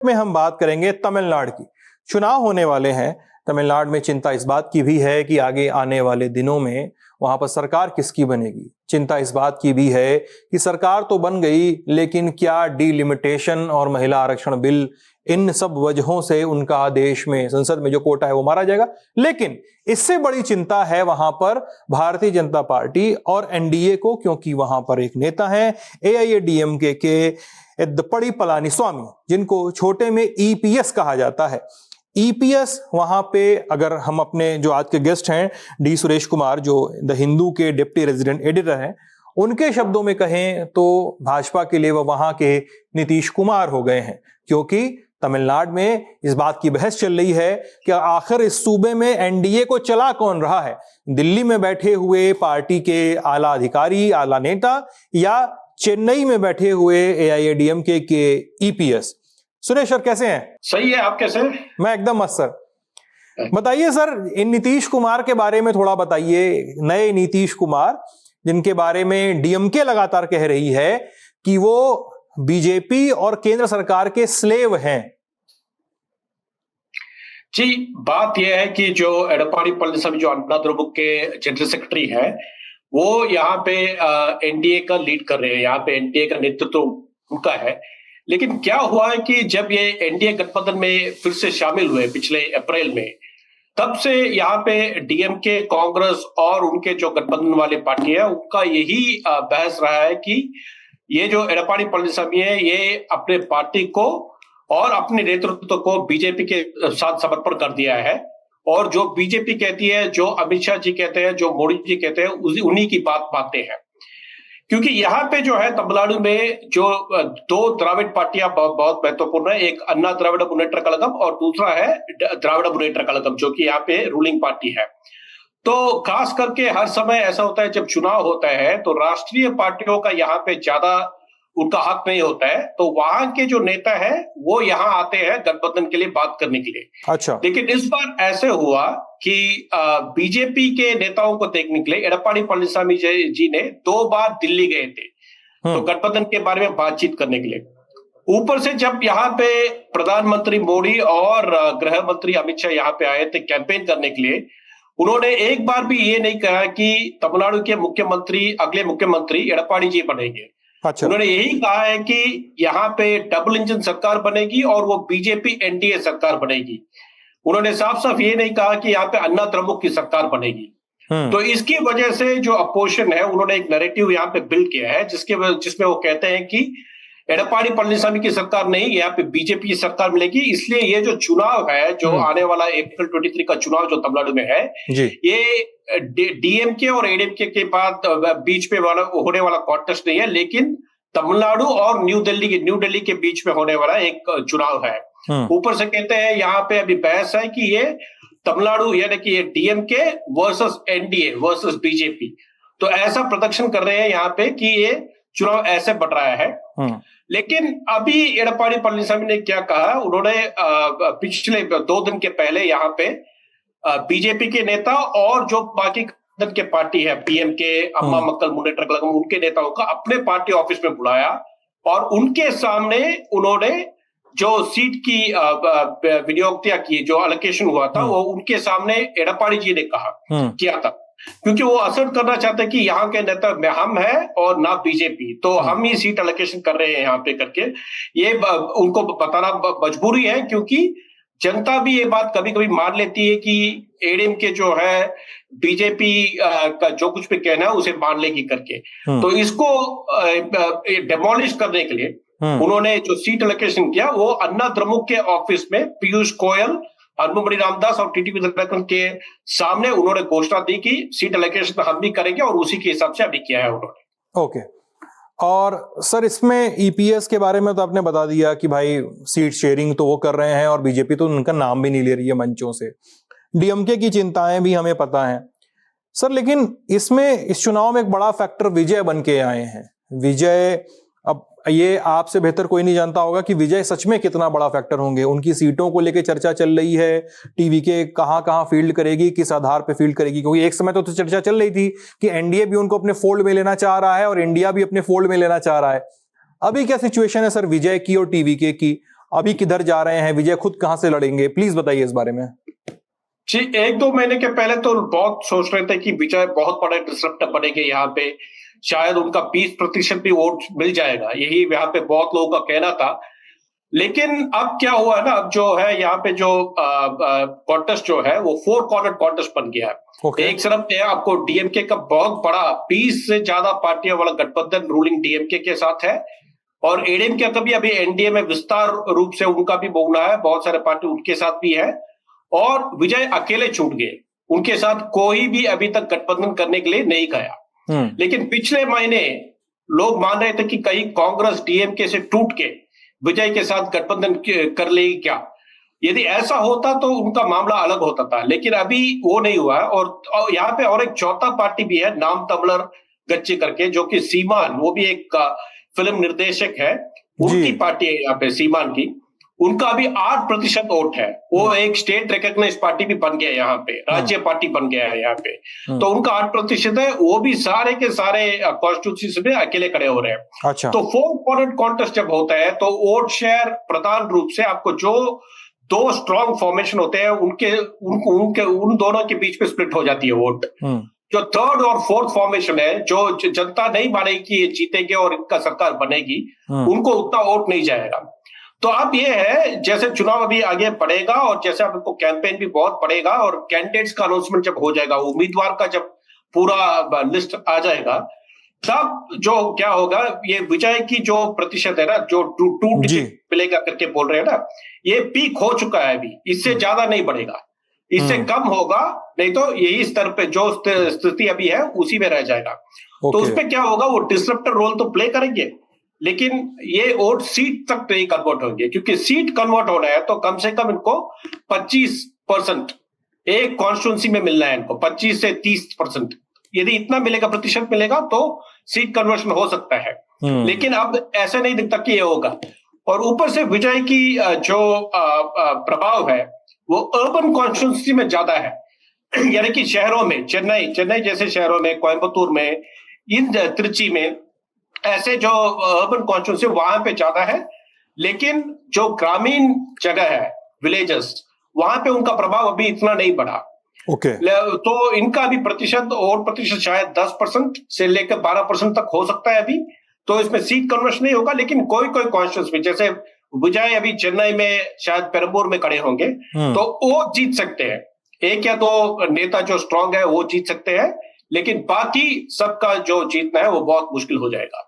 में हम बात करेंगे तमिलनाडु की। चुनाव होने वाले हैं तमिलनाडु में। चिंता इस बात की भी है कि आगे आने वाले दिनों में वहां पर सरकार किसकी बनेगी। चिंता इस बात की भी है कि सरकार तो बन गई, लेकिन क्या डिलिमिटेशन और महिला आरक्षण बिल, इन सब वजहों से उनका देश में संसद में जो कोटा है वो मारा जाएगा। लेकिन इससे बड़ी चिंता है वहां पर भारतीय जनता पार्टी और एनडीए को, क्योंकि वहां पर एक नेता है एआईएडीएमके के एडप्पाडी पलानीस्वामी, जिनको छोटे में ईपीएस कहा जाता है। ईपीएस वहां पे, अगर हम अपने जो आज के गेस्ट हैं डी सुरेश कुमार, जो द हिंदू के डिप्टी रेजिडेंट एडिटर हैं, उनके शब्दों में कहें तो भाजपा के लिए वह वहां के नीतीश कुमार हो गए हैं। क्योंकि तमिलनाडु में इस बात की बहस चल रही है कि आखिर इस सूबे में एनडीए को चला कौन रहा है, दिल्ली में बैठे हुए पार्टी के आला अधिकारी, आला नेता, या चेन्नई में बैठे हुए एआईएडीएमके के ईपीएस। सुरेश सर कैसे हैं? सही है, आप कैसे हैं? मैं एकदम मस्त सर। बताइए सर, इन नीतीश कुमार के बारे में थोड़ा बताइए। नए नीतीश कुमार, जिनके बारे में डीएमके लगातार कह रही है कि वो बीजेपी और केंद्र सरकार के स्लेव हैं। जी, बात यह है कि जो एडप्पाडी पलानीस्वामी जो अन्ना द्रमुक के जनरल सेक्रेटरी है, वो यहाँ पे एनडीए का लीड कर रहे हैं। यहाँ पे एनडीए का नेतृत्व उनका है। लेकिन क्या हुआ है कि जब ये एनडीए गठबंधन में फिर से शामिल हुए पिछले अप्रैल में, तब से यहाँ पे डीएमके, कांग्रेस और उनके जो गठबंधन वाले पार्टी है, उनका यही बहस रहा है कि ये जो एडप्पाडी पलानीस्वामी है, ये अपने पार्टी को और अपने नेतृत्व को बीजेपी के साथ समर्पण कर दिया है। और जो बीजेपी कहती है, जो अमित शाह जी कहते हैं, जो मोदी जी कहते हैं, उन्हीं की बातें हैं। क्योंकि यहाँ पे जो है तमिलनाडु में जो दो द्राविड़ पार्टियां बहुत महत्वपूर्ण है। एक अन्ना द्राविड़ मुन्नेट्र कळगम और दूसरा है द्राविड़ मुन्नेट्र कळगम, जो कि यहाँ पे रूलिंग पार्टी है। तो खास करके हर समय ऐसा होता है जब चुनाव होता है तो राष्ट्रीय पार्टियों का यहाँ पे ज्यादा उनका हक नहीं होता है। तो वहां के जो नेता है वो यहाँ आते हैं गठबंधन के लिए बात करने के लिए। अच्छा। लेकिन इस बार ऐसे हुआ कि बीजेपी के नेताओं को देखने के लिए एडप्पाडी पलानीस्वामी जी ने 2 बार दिल्ली गए थे, तो गठबंधन के बारे में बातचीत करने के लिए। ऊपर से जब यहाँ पे प्रधानमंत्री मोदी और गृह मंत्री अमित शाह यहाँ पे आए थे कैंपेन करने के लिए, उन्होंने एक बार भी ये नहीं कहा कि तमिलनाडु के मुख्यमंत्री, अगले मुख्यमंत्री एडप्पाडी जी बनेंगे। अच्छा। उन्होंने यही कहा है कि यहाँ पे डबल इंजन सरकार बनेगी और वो बीजेपी एनडीए सरकार बनेगी। उन्होंने साफ साफ ये नहीं कहा कि यहाँ पे अन्ना द्रमुक की सरकार बनेगी। तो इसकी वजह से जो अपोजिशन है, उन्होंने एक नैरेटिव यहाँ पे बिल्ड किया है जिसमें वो कहते हैं कि एडप्पाडी पलानीस्वामी की सरकार नहीं, यहाँ पे बीजेपी की सरकार मिलेगी। इसलिए ये जो चुनाव है, जो आने वाला अप्रैल 23 का चुनाव जो तमिलनाडु में है, ये डीएमके और एडीएमके के बाद बीच में होने वाला कॉन्टेस्ट नहीं है, लेकिन तमिलनाडु और न्यू दिल्ली के बीच में होने वाला एक चुनाव है। ऊपर से कहते हैं यहाँ पे अभी बहस है कि ये तमिलनाडु यानी कि ये DMK versus NDA versus BJP, तो ऐसा प्रदर्शन कर रहे हैं यहाँ पे कि ये चुनाव ऐसे बढ़ रहा है। लेकिन अभी एडप्पाडी पलानीस्वामी ने क्या कहा, उन्होंने पिछले 2 दिन के पहले यहाँ पे बीजेपी के नेता और जो बाकी के पार्टी है पीएमके, अम्मा मक्कल मुन्नेट्र कळगम, उनके नेताओं का अपने पार्टी ऑफिस में बुलाया और उनके सामने उन्होंने जो सीट की विनियोक्तियां की, जो अलोकेशन हुआ था, वो उनके सामने एडप्पाडी जी ने किया था। क्योंकि वो असर्ट करना चाहते हैं कि यहाँ के नेता हम है और ना बीजेपी, तो हम ही सीट अलोकेशन कर रहे हैं यहाँ पे करके। ये उनको बताना मजबूरी है, क्योंकि जनता भी ये बात कभी कभी मान लेती है कि एडीएमके जो है बीजेपी का जो कुछ भी कहना है उसे मान लेगी करके। तो इसको डेमोलिश करने के लिए उन्होंने जो सीट अलोकेशन किया, वो अन्ना द्रमुक के ऑफिस में पीयूष गोयल, अन्बुमणि रामदास और टीटी विधायक के सामने उन्होंने घोषणा दी कि सीट अलोकेशन हम भी करेंगे, और उसी के हिसाब से अभी किया है उन्होंने। ओके। और सर, इसमें ईपीएस के बारे में तो आपने बता दिया कि भाई सीट शेयरिंग तो वो कर रहे हैं और बीजेपी तो उनका नाम भी नहीं ले रही है मंचों से। डीएमके की चिंताएं भी हमें पता है सर, लेकिन इसमें इस चुनाव में एक बड़ा फैक्टर विजय बन के आए हैं। विजय, अब ये आपसे बेहतर कोई नहीं जानता होगा कि विजय सच में कितना बड़ा फैक्टर होंगे। उनकी सीटों को लेकर चर्चा चल रही है, टीवी के कहां फील्ड करेगी, किस आधार पे फील्ड करेगी, क्योंकि एक समय तो चर्चा चल रही थी कि एनडीए भी उनको अपने फोल्ड में लेना चाह रहा है और इंडिया भी अपने फोल्ड में लेना चाह रहा है। अभी क्या सिचुएशन है सर विजय की और टीवीके की? अभी किधर जा रहे हैं, विजय खुद कहां से लड़ेंगे, प्लीज बताइए इस बारे में। जी, 1-2 महीने के पहले तो बहुत सोच रहे थे कि विजय बहुत बड़े डिसरप्टर बनेंगे यहाँ पे, शायद उनका 20% भी वोट मिल जाएगा, यही यहाँ पे बहुत लोगों का कहना था। लेकिन अब क्या हुआ है ना, अब जो है यहाँ पे जो कॉन्टेस्ट जो है वो 4 कॉर्नर कॉन्टेस्ट बन गया है। एक तरफ है आपको डीएमके का बहुत बड़ा 20 से ज्यादा पार्टियों वाला गठबंधन रूलिंग डीएमके के साथ है, और एडीएमके का भी अभी एनडीए में विस्तार रूप से उनका भी बोलना है, बहुत सारे पार्टी उनके साथ भी है, और विजय अकेले छूट गए, उनके साथ कोई भी अभी तक गठबंधन करने के लिए नहीं गया। लेकिन पिछले महीने लोग मान रहे थे कि कहीं कांग्रेस डीएमके से टूट के विजय के साथ गठबंधन कर लेगी क्या। यदि ऐसा होता तो उनका मामला अलग होता था, लेकिन अभी वो नहीं हुआ है। और यहाँ पे और एक चौथा पार्टी भी है, नाम तमलर गच्ची करके, जो कि सीमान, वो भी एक फिल्म निर्देशक है, उनकी पार्टी है यहाँ पे, सीमान की। उनका अभी 8% वोट है, वो एक स्टेट रिकॉग्नाइज्ड पार्टी भी बन गया, यहाँ पे राज्य पार्टी बन गया है यहाँ पे। तो उनका 8% है, वो भी सारे के सारे कॉन्स्टिट्यूंसी में अकेले खड़े हो रहे हैं। अच्छा। तो 4 कॉर्नर कॉन्टेस्ट जब होता है तो वोट शेयर प्रधान रूप से आपको जो 2 स्ट्रॉन्ग फॉर्मेशन होते हैं उन दोनों के बीच में स्प्लिट हो जाती है वोट। जो 3rd और 4th फॉर्मेशन है, जो जनता नहीं मानेगी कि ये जीतेंगे और इनका सरकार बनेगी, उनको उतना वोट नहीं जाएगा। तो अब ये है, जैसे चुनाव अभी आगे बढ़ेगा और जैसे अब इनको कैंपेन भी बहुत बढ़ेगा और कैंडिडेट्स का अनाउंसमेंट जब हो जाएगा, उम्मीदवार का जब पूरा लिस्ट आ जाएगा, तब जो क्या होगा, ये विजय की जो प्रतिशत है ना, जो 2 मिलेगा करके बोल रहे हैं ना, ये पीक हो चुका है अभी, इससे ज्यादा नहीं बढ़ेगा, इससे कम होगा, नहीं तो यही स्तर पे जो स्थिति अभी है उसी में रह जाएगा। तो उसमें क्या होगा, वो डिसरप्टर रोल तो प्ले करेंगे, लेकिन ये वोट सीट तक नहीं कन्वर्ट होंगे, क्योंकि सीट कन्वर्ट होना है तो कम से कम इनको 25% एक कॉन्स्टिट्यूंसी में मिलना है, इनको 25 से 30%। यदि इतना मिलेगा, प्रतिशत मिलेगा, तो सीट कन्वर्शन हो सकता है। लेकिन अब ऐसे नहीं दिखता कि ये होगा। और ऊपर से विजय की जो प्रभाव है वो अर्बन कॉन्स्टिट्यूंसी में ज्यादा है, यानी कि शहरों में, चेन्नई जैसे शहरों में, कोयम्बतूर में, इन त्रिची में, ऐसे जो अर्बन कॉन्स्टिट्यूंसी वहां पे ज्यादा है। लेकिन जो ग्रामीण जगह है, विलेजेस, वहां पे उनका प्रभाव अभी इतना नहीं बढ़ा। तो इनका अभी प्रतिशत शायद 10% से लेकर 12% तक हो सकता है अभी। तो इसमें सीट कन्वर्शन नहीं होगा, लेकिन कोई कॉन्स्टिट्यूंसी में, जैसे विजय अभी चेन्नई में शायद पेरंबूर में खड़े होंगे, तो वो जीत सकते हैं, 1 या 2 नेता जो स्ट्रांग है वो जीत सकते हैं, लेकिन बाकी सबका जो जीतना है वो बहुत मुश्किल हो जाएगा।